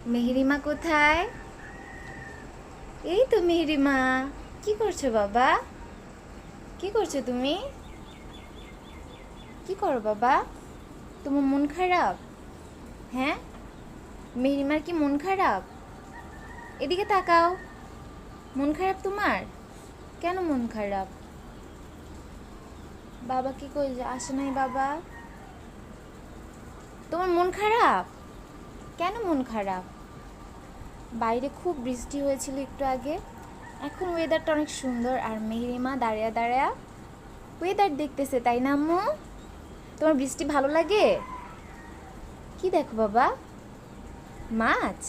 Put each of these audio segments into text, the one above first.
মেহেরিমা কোথায়? এই তো মেহেরিমা। কি করছো বাবা? কি করছো তুমি? কি করো বাবা? তোমার মন খারাপ? হ্যাঁ, মেহেরিমার কি মন খারাপ? এদিকে তাকাও। মন খারাপ তোমার? কেন মন খারাপ? বাবা কি কই আসে নাই বাবা? তোমার মন খারাপ? কেন মন খারাপ? বাইরে খুব বৃষ্টি হয়েছিল একটু আগে। এখন ওয়েদারটা অনেক সুন্দর আর মেহেরিমা দাঁড়িয়ে দাঁড়িয়ে ওয়েদার দেখতেছে, তাই না আম্মু? তোমার বৃষ্টি ভালো লাগে? কি দেখো বাবা? মাছ?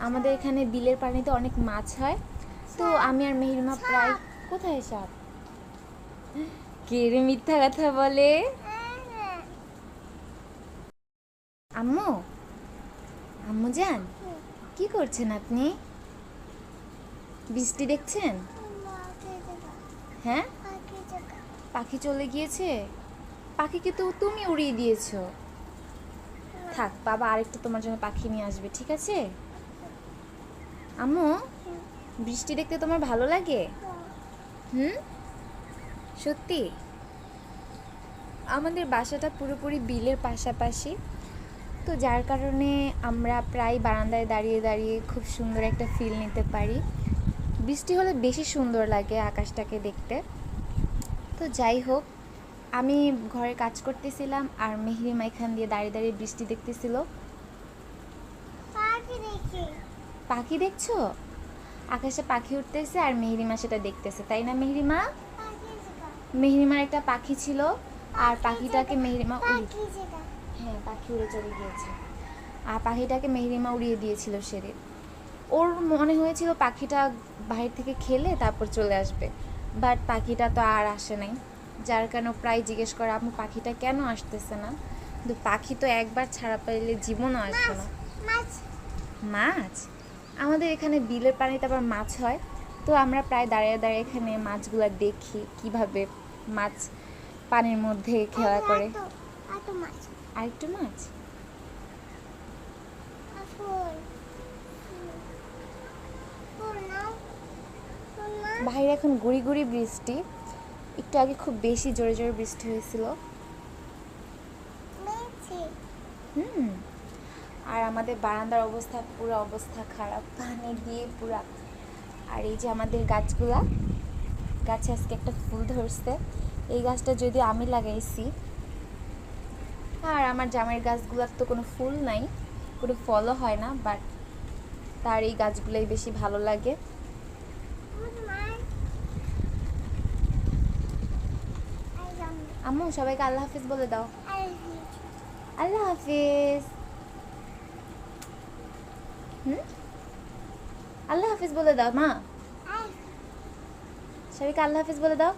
আমাদের এখানে বিলের পানিতে অনেক মাছ হয়, তো আমি আর মেহেরিমা প্রায়। কোথায় সাপ? কে রে মিথ্যা কথা বলে? আম্মু, আম্মু জান, কি করছেন আপনি? বৃষ্টি দেখছেন? হ্যাঁ, পাখি চলে গিয়েছে। পাখিকে তো তুমি উড়িয়ে দিয়েছো। থাক বাবা, আরেকটা তোমার জন্য পাখি নিয়ে আসবে, ঠিক আছে? আম্মু, বৃষ্টি দেখতে তোমার ভালো লাগে? হুম, সত্যি? আমাদের বাসাটা পুরোপুরি বিলের পাশাপাশি, তো যার কারণে আমরা প্রায় বারান্দায় দাঁড়িয়ে দাঁড়িয়ে খুব সুন্দর একটা ফিল নিতে পারি। বৃষ্টি হলে বেশি সুন্দর লাগে আকাশটাকে দেখতে। তো যাই হোক, আমি ঘরে কাজ করতেছিলাম আর মেহরিমা এখান দিয়ে দাঁড়িয়ে দাঁড়িয়ে বৃষ্টি দেখতেছিল। পাখি দেখছো? আকাশে পাখি উঠতেছে আর মেহরিমা সেটা দেখতেছে, তাই না মেহরিমা? মেহরিমার একটা পাখি ছিল আর পাখিটাকে মেহরিমা হ্যাঁ, পাখি উড়ে চলে গিয়েছে আর পাখিটাকে মেহরিমা উড়িয়ে দিয়েছিল সেদিন। ওর মনে হয়েছিল পাখিটা বাইরে থেকে খেলে তারপর চলে আসবে, বাট পাখিটা তো আর আসে নাই। যার কারণে প্রায় জিজ্ঞেস করে আম্মু পাখিটা কেন আসতেছে না, কিন্তু পাখি তো একবার ছাড়া পাইলে জীবনও আসবে না। মাছ? আমাদের এখানে বিলের পানিতে আবার মাছ হয়, তো আমরা প্রায় দাঁড়িয়ে দাঁড়িয়ে এখানে মাছগুলো দেখি কিভাবে মাছ পানির মধ্যে খেলা করে। আরেকটু মাছ? বাইরে এখন গুড়ি গুড়ি বৃষ্টি, একটু আগে খুব বেশি জোরে জোরে বৃষ্টি হয়েছিল। হুম, আর আমাদের বারান্দার অবস্থা পুরো অবস্থা খারাপ, পানি দিয়ে পুরা। আর এই যে আমাদের গাছগুলা, গাছে আজকে একটা ফুল ধরছে। এই গাছটা যদি আমি লাগাইছি, আর আমার জামের গাছগুলার তো কোনো ফুল নাই, কোনো ফলও হয় না, বাট তার এই গাছগুলোই বেশি ভালো লাগে। আম্মু, সবাইকে আল্লাহ হাফিজ বলে দাও। আল্লাহ হাফিজ। হুম, আল্লাহ হাফিজ বলে দাও মা। সবাইকে আল্লাহ হাফিজ বলে দাও।